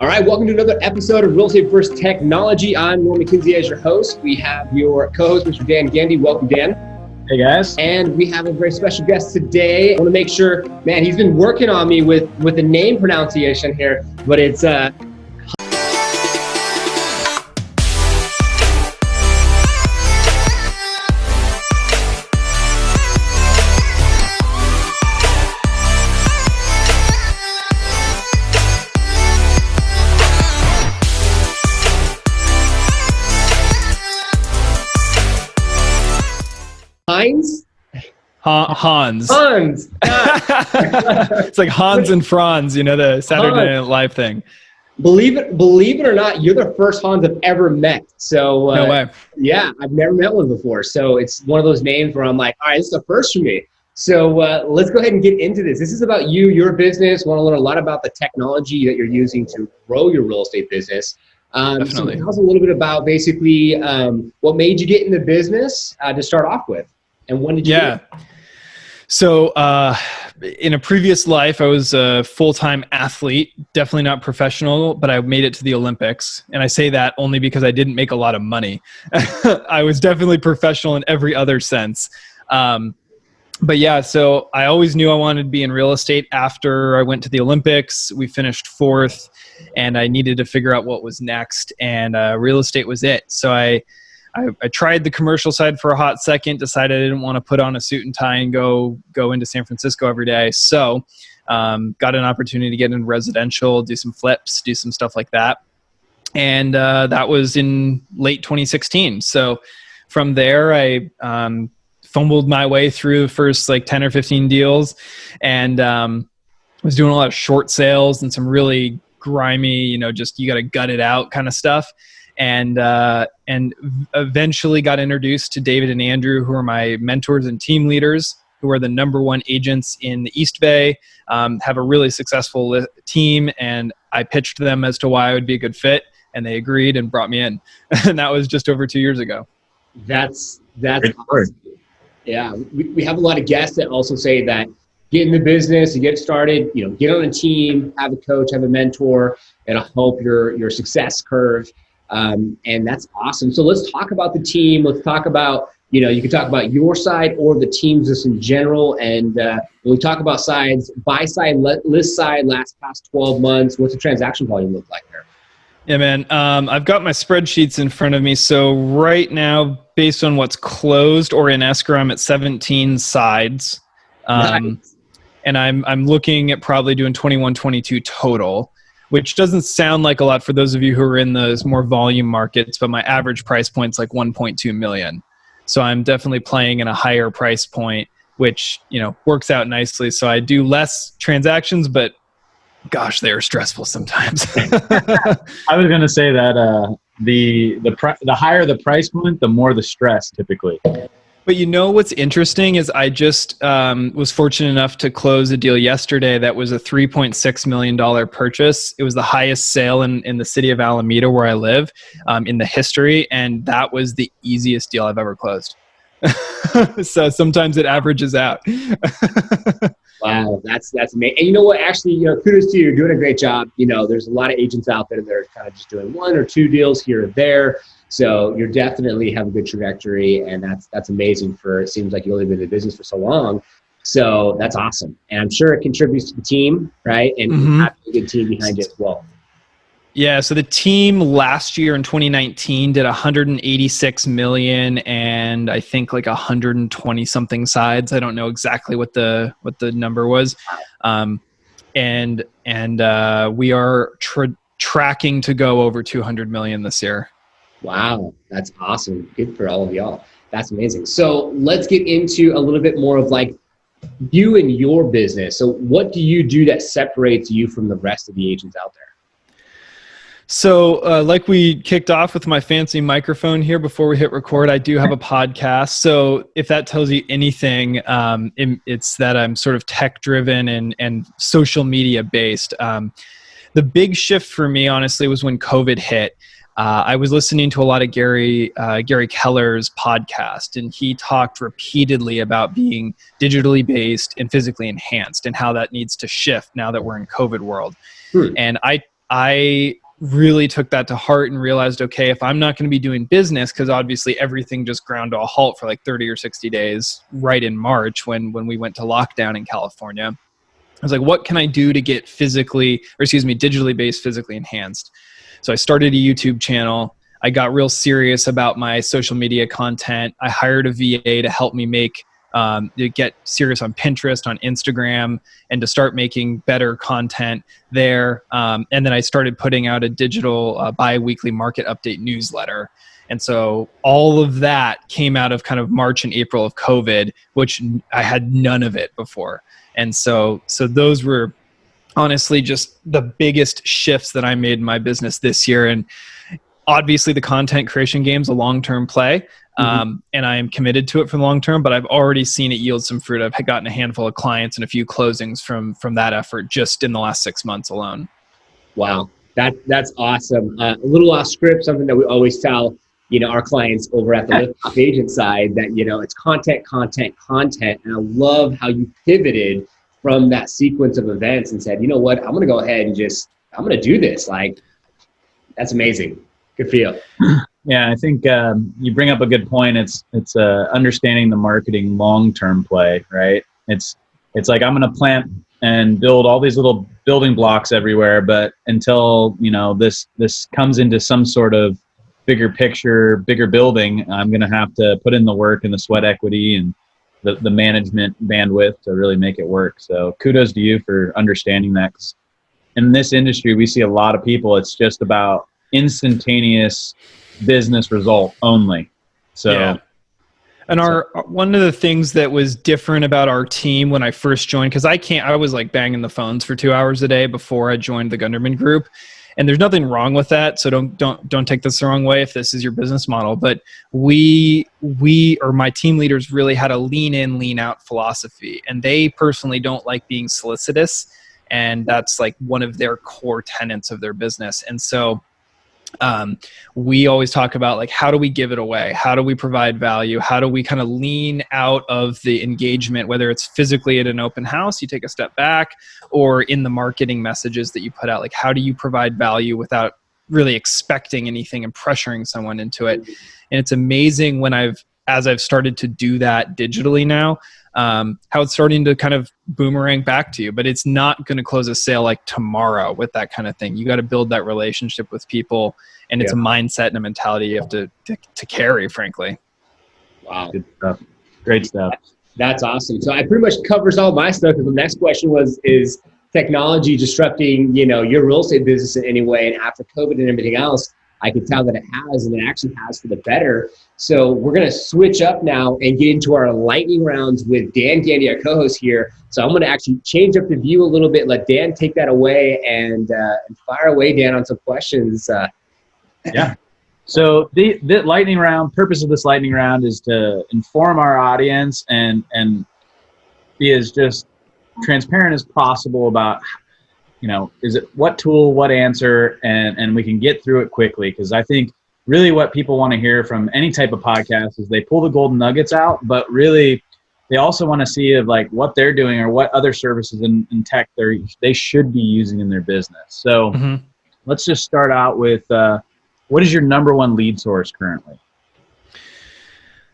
All right, welcome to another episode of Real Estate First Technology. I'm Norm McKinsey as your host. We have your co-host, Mr. Dan Gandy. Welcome, Dan. Hey, guys. And we have a very special guest today. I want to make sure, man, he's been working on me with the name pronunciation here, but it's Hans? Hans. Hans. It's like Hans and Franz, you know, the Saturday Night Live thing. Believe it or not, you're the first Hans I've ever met. So no way. Yeah, I've never met one before. So it's one of those names where I'm like, all right, this is the first for me. So let's go ahead and get into this. This is about you, your business. Want to learn a lot about the technology that you're using to grow your real estate business. Definitely. So tell us a little bit about basically what made you get in the business to start off with. And when did you do it? So in a previous life, I was a full-time athlete, definitely not professional, but I made it to the Olympics. And I say that only because I didn't make a lot of money. I was definitely professional in every other sense. But yeah, so I always knew I wanted to be in real estate after I went to the Olympics. We finished fourth and I needed to figure out what was next. And real estate was it. So I tried the commercial side for a hot second, decided I didn't want to put on a suit and tie and go into San Francisco every day. So got an opportunity to get into residential, do some flips, do some stuff like that. And that was in late 2016. So from there, I fumbled my way through the first like 10 or 15 deals and was doing a lot of short sales and some really grimy, you know, just you got to gut it out kind of stuff. And eventually got introduced to David and Andrew, who are my mentors and team leaders, who are the #1 agents in the East Bay, have a really successful team. And I pitched them as to why I would be a good fit, and they agreed and brought me in. And that was just over 2 years ago. That's awesome. Yeah, we have a lot of guests that also say that get in the business and get started, you know, get on a team, have a coach, have a mentor, it'll help your success curve. And that's awesome. So let's talk about the team. Let's talk about, you know, you can talk about your side or the teams just in general. And when we talk about sides, buy side, list side, past 12 months, what's the transaction volume look like there? Yeah, man. I've got my spreadsheets in front of me. So right now, based on what's closed or in escrow, I'm at 17 sides. Nice. And I'm looking at probably doing 21, 22 total, which doesn't sound like a lot for those of you who are in those more volume markets, but my average price point's like 1.2 million. So I'm definitely playing in a higher price point, which, you know, works out nicely. So I do less transactions, but gosh, they are stressful sometimes. I was going to say that the higher the price point, the more the stress typically. But you know what's interesting is I just was fortunate enough to close a deal yesterday that was a $3.6 million purchase. It was the highest sale in the city of Alameda where I live in the history, and that was the easiest deal I've ever closed. So sometimes it averages out. Wow, that's amazing. And you know what? Actually, you know, kudos to you. You're doing a great job. You know, there's a lot of agents out there that are kind of just doing 1 or 2 deals here or there. So you're definitely have a good trajectory, and that's amazing. It seems like you've only been in the business for so long. So that's awesome. And I'm sure it contributes to the team, right? And having a good team behind it as well. Yeah, so the team last year in 2019 did 186 million and I think like 120 something sides. I don't know exactly what the number was. And we are tracking to go over 200 million this year. Wow, that's awesome. Good for all of y'all. That's amazing. So let's get into a little bit more of like you and your business. So what do you do that separates you from the rest of the agents out there? So like we kicked off with my fancy microphone here before we hit record, I do have a podcast. So if that tells you anything, it's that I'm sort of tech driven and social media based. The big shift for me, honestly, was when COVID hit. I was listening to a lot of Gary Keller's podcast, and he talked repeatedly about being digitally based and physically enhanced and how that needs to shift now that we're in COVID world. And I really took that to heart and realized, okay, if I'm not going to be doing business, because obviously everything just ground to a halt for like 30 or 60 days right in March when we went to lockdown in California. I was like, what can I do to get digitally based, physically enhanced? So I started a YouTube channel. I got real serious about my social media content. I hired a VA to help me to get serious on Pinterest, on Instagram, and to start making better content there. And then I started putting out a digital bi-weekly market update newsletter. And so all of that came out of kind of March and April of COVID, which I had none of it before. And so those were honestly just the biggest shifts that I made in my business this year. And obviously the content creation game's a long-term play. And I am committed to it for the long term, but I've already seen it yield some fruit. I've gotten a handful of clients and a few closings from that effort just in the last 6 months alone. Wow. That's awesome. A little off script, something that we always tell, our clients over at the Lift Agent side that, it's content. And I love how you pivoted from that sequence of events and said, you know what, I'm going to go ahead and I'm going to do this. Like, that's amazing. Good for you. Yeah, I think you bring up a good point. It's understanding the marketing long-term play, right? It's like I'm going to plant and build all these little building blocks everywhere, but until this comes into some sort of bigger picture, bigger building, I'm going to have to put in the work and the sweat equity and the management bandwidth to really make it work. So kudos to you for understanding that. 'Cause in this industry, we see a lot of people. It's just about instantaneous business result only. So yeah. And one of the things that was different about our team when I first joined, because I was like banging the phones for 2 hours a day before I joined the Gunderman group. And there's nothing wrong with that. So don't take this the wrong way if this is your business model. But we or my team leaders really had a lean in, lean out philosophy. And they personally don't like being solicitous. And that's like one of their core tenets of their business. And so we always talk about like, how do we give it away? How do we provide value? How do we kind of lean out of the engagement, whether it's physically at an open house, you take a step back, or in the marketing messages that you put out, like how do you provide value without really expecting anything and pressuring someone into it? And it's amazing as I've started to do that digitally now, how it's starting to kind of boomerang back to you, but it's not going to close a sale like tomorrow with that kind of thing. You got to build that relationship with people, and it's a mindset and a mentality you have to carry, frankly. Wow. Good stuff. Great stuff. That's awesome. So I pretty much covers all my stuff. The next question is technology disrupting, your real estate business in any way? And after COVID and everything else, I can tell that it has, and it actually has for the better. So we're going to switch up now and get into our lightning rounds with Dan Gandy, our co-host here. So I'm going to actually change up the view a little bit, let Dan take that away, and fire away, Dan, on some questions. Yeah. So the lightning round, purpose of this lightning round is to inform our audience and be as just transparent as possible about, is it what tool, what answer, and we can get through it quickly. Because I think really what people want to hear from any type of podcast is they pull the golden nuggets out, but really they also want to see of like what they're doing or what other services in tech they should be using in their business. So let's just start out with what is your number one lead source currently?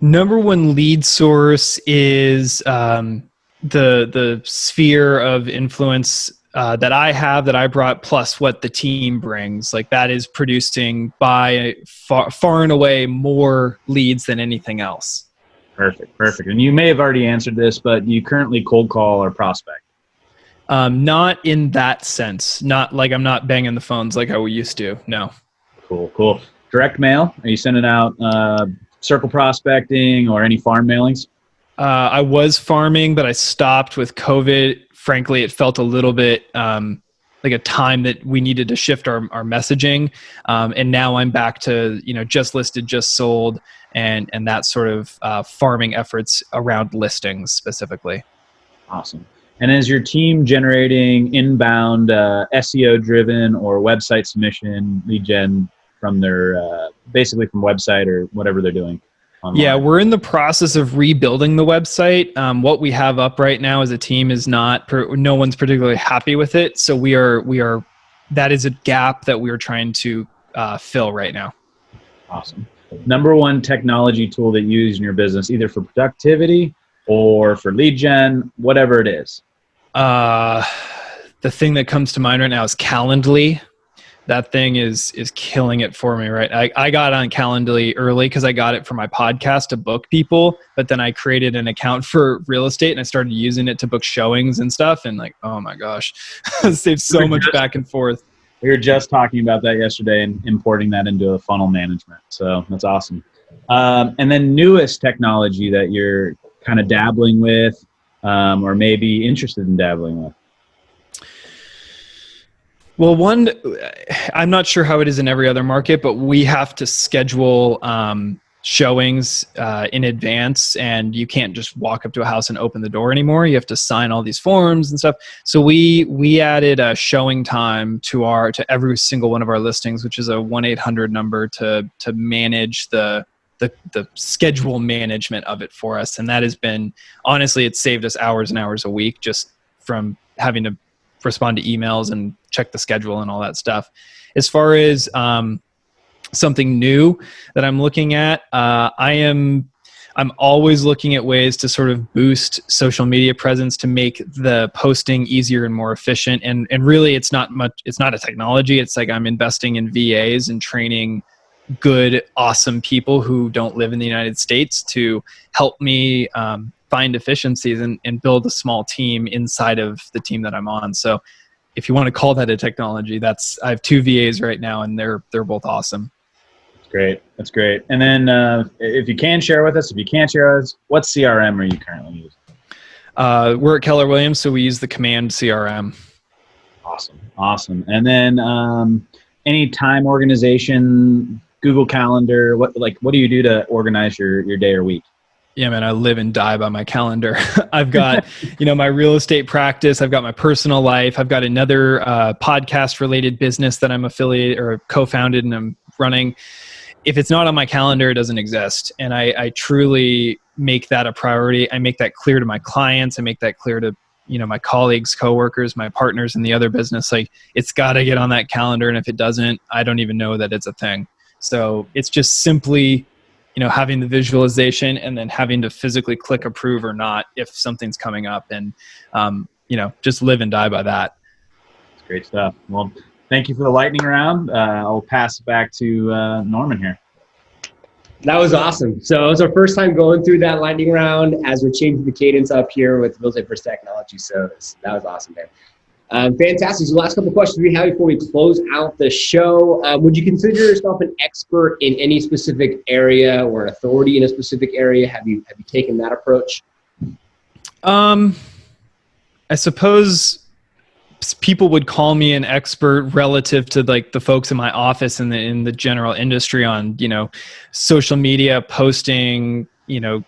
Number one lead source is the sphere of influence that I brought, plus what the team brings. Like that is producing by far and away more leads than anything else. Perfect. And you may have already answered this, but you currently cold call or prospect? Not in that sense. Not like I'm not banging the phones like I used to. No. Cool. Direct mail? Are you sending out circle prospecting or any farm mailings? I was farming, but I stopped with COVID. Frankly, it felt a little bit like a time that we needed to shift our messaging. And now I'm back to, just listed, just sold, and that sort of farming efforts around listings specifically. Awesome. And is your team generating inbound SEO driven or website submission lead gen from their basically from website or whatever they're doing online? Yeah, we're in the process of rebuilding the website. What we have up right now as a team is no one's particularly happy with it. So we are that is a gap that we're trying to fill right now. Awesome. Number one technology tool that you use in your business, either for productivity or for lead gen, whatever it is. The thing that comes to mind right now is Calendly. That thing is killing it for me, right? I got on Calendly early because I got it for my podcast to book people, but then I created an account for real estate and I started using it to book showings and stuff. And like, oh my gosh, saves so much back and forth. We were just talking about that yesterday and importing that into a funnel management. So that's awesome. And then newest technology that you're kind of dabbling with, or maybe interested in dabbling with. Well, one, I'm not sure how it is in every other market, but we have to schedule showings in advance, and you can't just walk up to a house and open the door anymore. You have to sign all these forms and stuff. So we added a showing time to every single one of our listings, which is a 1-800 number to manage the schedule management of it for us. And that has been, honestly, it's saved us hours and hours a week just from having to respond to emails and check the schedule and all that stuff. As far as something new that I'm looking at, I'm always looking at ways to sort of boost social media presence to make the posting easier and more efficient. And really, it's not a technology. It's like I'm investing in VAs and training good, awesome people who don't live in the United States to help me find efficiencies and build a small team inside of the team that I'm on. So if you want to call that a technology, I have 2 VAs right now, and they're both awesome. That's great. And then if you can share with us, if you can't share with us, what CRM are you currently using? We're at Keller Williams, so we use the Command CRM. Awesome. And then any time organization, Google Calendar, what do you do to organize your day or week? Yeah, man, I live and die by my calendar. I've got, my real estate practice. I've got my personal life. I've got another podcast related business that I'm affiliated or co-founded and I'm running. If it's not on my calendar, it doesn't exist. And I truly make that a priority. I make that clear to my clients. I make that clear to, my colleagues, coworkers, my partners in the other business. Like, it's got to get on that calendar. And if it doesn't, I don't even know that it's a thing. So it's just simply, having the visualization and then having to physically click approve or not if something's coming up, and just live and die by that. That's great stuff. Well, thank you for the lightning round. I'll pass it back to Norman here. That was awesome. So it was our first time going through that lightning round as we're changing the cadence up here with Real Estate First Technology. So that was awesome, man. Fantastic. So the last couple of questions we have before we close out the show. Would you consider yourself an expert in any specific area or an authority in a specific area? Have you taken that approach? I suppose people would call me an expert relative to like the folks in my office in the general industry on, social media, posting,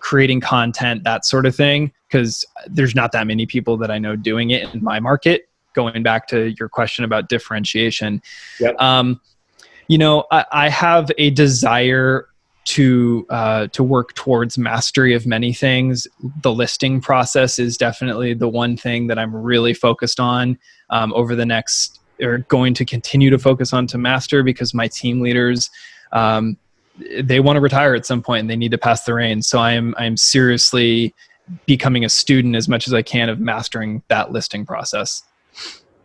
creating content, that sort of thing. Because there's not that many people that I know doing it in my market. Going back to your question about differentiation. Yep. I have a desire to work towards mastery of many things. The listing process is definitely the one thing that I'm really focused on over the next, or going to continue to focus on to master, because my team leaders, they want to retire at some point and they need to pass the reins. So I'm seriously becoming a student as much as I can of mastering that listing process.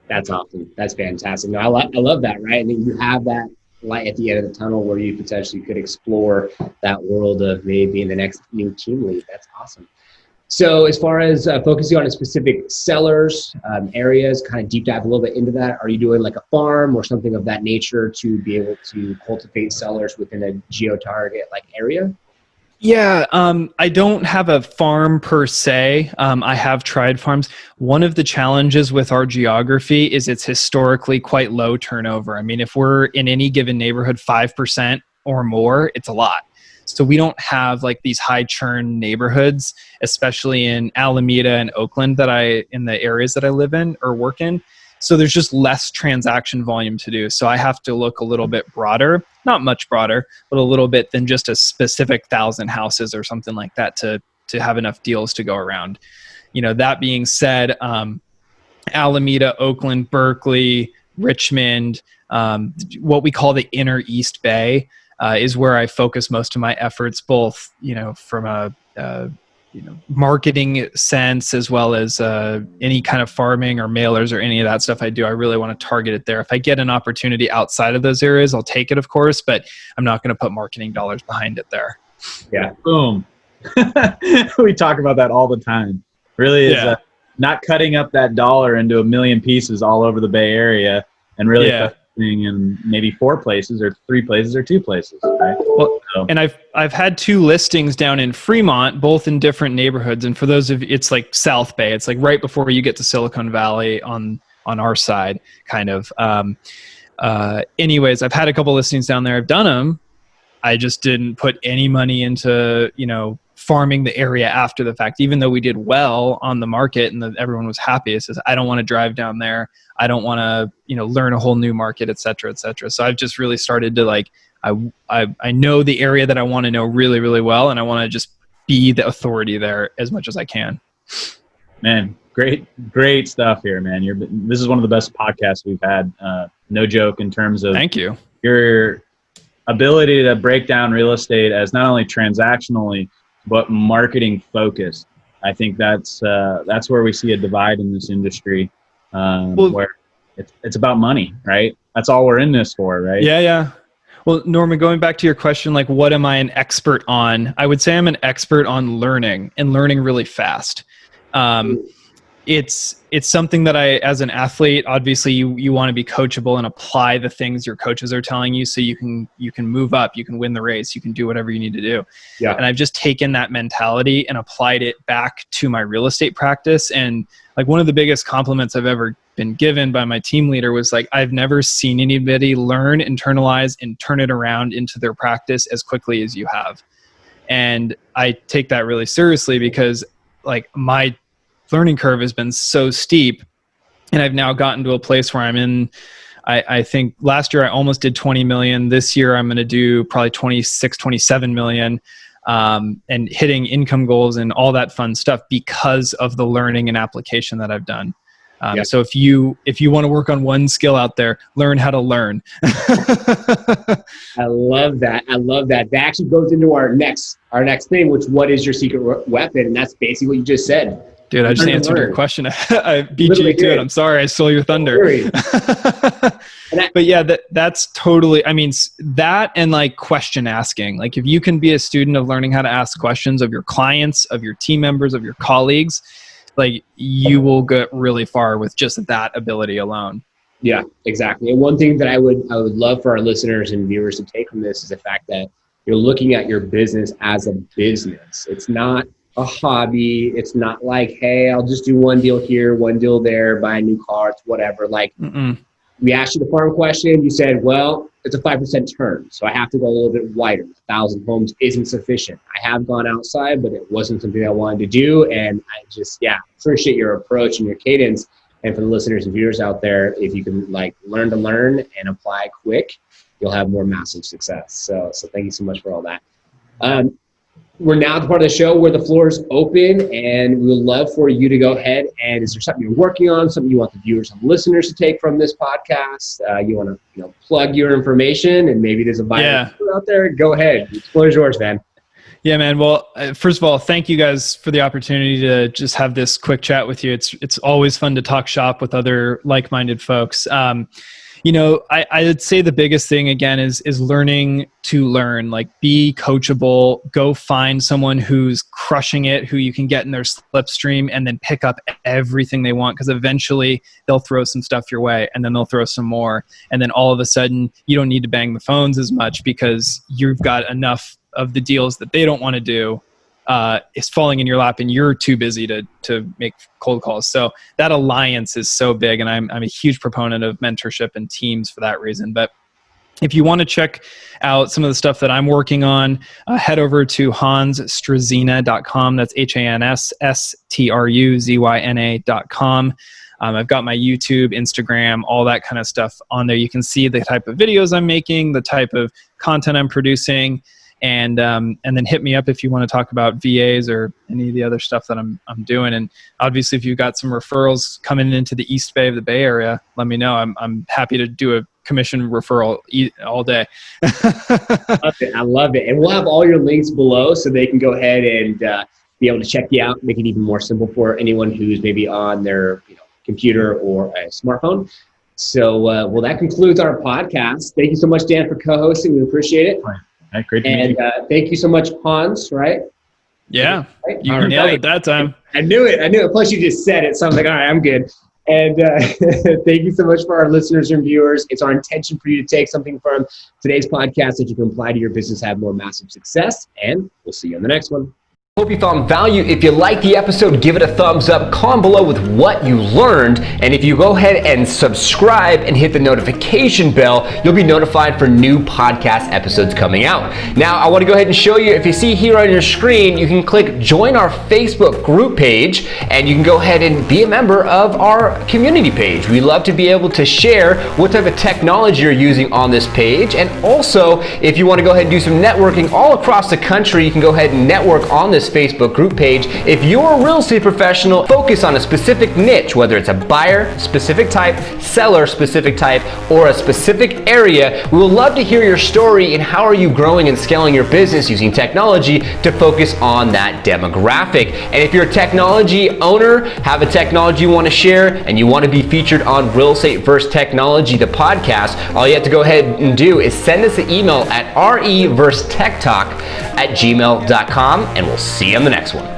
That's awesome. That's fantastic. No, I love that, right? And then you have that light at the end of the tunnel where you potentially could explore that world of maybe being the next new team lead. That's awesome. So as far as focusing on a specific sellers, areas, kind of deep dive a little bit into that, are you doing like a farm or something of that nature to be able to cultivate sellers within a geo-target like area? Yeah, I don't have a farm per se. I have tried farms. One of the challenges with our geography is it's historically quite low turnover. I mean, if we're in any given neighborhood 5% or more, it's a lot. So we don't have like these high churn neighborhoods, especially in Alameda and Oakland in the areas that I live in or work in. So there's just less transaction volume to do. So I have to look a little bit broader, not much broader, but a little bit than just a specific 1,000 houses or something like that to have enough deals to go around. That being said, Alameda, Oakland, Berkeley, Richmond, what we call the inner East Bay, is where I focus most of my efforts, both, from a marketing sense, as well as any kind of farming or mailers or any of that stuff I do. I really want to target it there. If I get an opportunity outside of those areas, I'll take it, of course, but I'm not going to put marketing dollars behind it there. Yeah. Boom. We talk about that all the time. Really is not cutting up that dollar into a million pieces all over the Bay Area, and really focusing in maybe 4 places or 3 places or 2 places. Right? Well, and I've had 2 listings down in Fremont, both in different neighborhoods. And for those of you, it's like South Bay. It's like right before you get to Silicon Valley on our side, kind of. Anyways, I've had a couple listings down there. I've done them. I just didn't put any money into, farming the area after the fact, even though we did well on the market and everyone was happy. It says, I don't want to drive down there. I don't want to, learn a whole new market, et cetera, et cetera. So I've just really started to I know the area that I want to know really, really well. And I want to just be the authority there as much as I can. Man, great stuff here, man. This is one of the best podcasts we've had. No joke, in terms of thank you. Your ability to break down real estate as not only transactionally, but marketing focused. I think that's where we see a divide in this industry, where it's about money, right? That's all we're in this for, right? Yeah. Well, Norman, going back to your question, like, what am I an expert on? I would say I'm an expert on learning, and learning really fast. It's something that I, as an athlete, obviously you want to be coachable and apply the things your coaches are telling you, so you can move up, you can win the race, you can do whatever you need to do. Yeah. And I've just taken that mentality and applied it back to my real estate practice. And like, one of the biggest compliments I've ever been given by my team leader was like, I've never seen anybody learn, internalize, and turn it around into their practice as quickly as you have. And I take that really seriously, because like, my learning curve has been so steep, and I've now gotten to a place where I'm in, I think last year I almost did 20 million. This year I'm going to do probably 26, 27 million, and hitting income goals and all that fun stuff because of the learning and application that I've done. So if you want to work on one skill out there, learn how to learn. I love that. That actually goes into our next thing, which, what is your secret weapon? And that's basically what you just said. Dude, I just answered your question. I beat you to it. I'm sorry. I stole your thunder. But yeah, that's totally, I mean, that and like question asking. Like, if you can be a student of learning how to ask questions of your clients, of your team members, of your colleagues, like, you will get really far with just that ability alone. Yeah, exactly. And one thing that I would love for our listeners and viewers to take from this is the fact that you're looking at your business as a business. It's not a hobby. It's not like, hey, I'll just do one deal here, one deal there, buy a new car, it's whatever. Like, we asked you the farm question. You said, well, it's a 5% turn, so I have to go a little bit wider. 1,000 homes isn't sufficient. I have gone outside, but it wasn't something I wanted to do. And I just, appreciate your approach and your cadence. And for the listeners and viewers out there, if you can like learn to learn and apply quick, you'll have more massive success. So thank you so much for all that. We're now at the part of the show where the floor is open, and we would love for you to go ahead. And is there something you're working on, something you want the viewers and listeners to take from this podcast? You want to plug your information, and maybe there's a buyer out there? Go ahead. The floor is yours, man. Yeah, man. Well, first of all, thank you guys for the opportunity to just have this quick chat with you. It's always fun to talk shop with other like-minded folks. I would say the biggest thing again is learning to learn. Like, be coachable. Go find someone who's crushing it, who you can get in their slipstream, and then pick up everything they want, because eventually they'll throw some stuff your way, and then they'll throw some more, and then all of a sudden you don't need to bang the phones as much because you've got enough of the deals that they don't want to do is falling in your lap, and you're too busy to make cold calls. So that alliance is so big, and I'm a huge proponent of mentorship and teams for that reason. But if you want to check out some of the stuff that I'm working on, head over to hansstruzyna.com. That's HANSSTRUZYNA.com. I've got my YouTube, Instagram, all that kind of stuff on there. You can see the type of videos I'm making, the type of content I'm producing. And then hit me up if you want to talk about VAs or any of the other stuff that I'm doing. And obviously, if you've got some referrals coming into the East Bay of the Bay Area, let me know. I'm happy to do a commission referral all day. I love it. And we'll have all your links below so they can go ahead and be able to check you out, make it even more simple for anyone who's maybe on their computer or a smartphone. So, well, that concludes our podcast. Thank you so much, Dan, for co-hosting. We appreciate it. Right, great to meet you. And thank you so much, Hans, right? Yeah, right? You nailed it that time. I knew it. Plus, you just said it. So I was like, all right, I'm good. And thank you so much for our listeners and viewers. It's our intention for you to take something from today's podcast that you can apply to your business, have more massive success. And we'll see you on the next one. Hope you found value. If you liked the episode, give it a thumbs up. Comment below with what you learned. And if you go ahead and subscribe and hit the notification bell, you'll be notified for new podcast episodes coming out. Now, I want to go ahead and show you, if you see here on your screen, you can click join our Facebook group page, and you can go ahead and be a member of our community page. We love to be able to share what type of technology you're using on this page. And also, if you want to go ahead and do some networking all across the country, you can go ahead and network on this Facebook group page. If you're a real estate professional, focus on a specific niche, whether it's a buyer, specific type, seller, specific type, or a specific area. We would love to hear your story and how are you growing and scaling your business using technology to focus on that demographic. And if you're a technology owner, have a technology you want to share, and you want to be featured on Real Estate vs. Technology, the podcast, all you have to go ahead and do is send us an email at reversetechtalk@gmail.com, and we'll see you on the next one.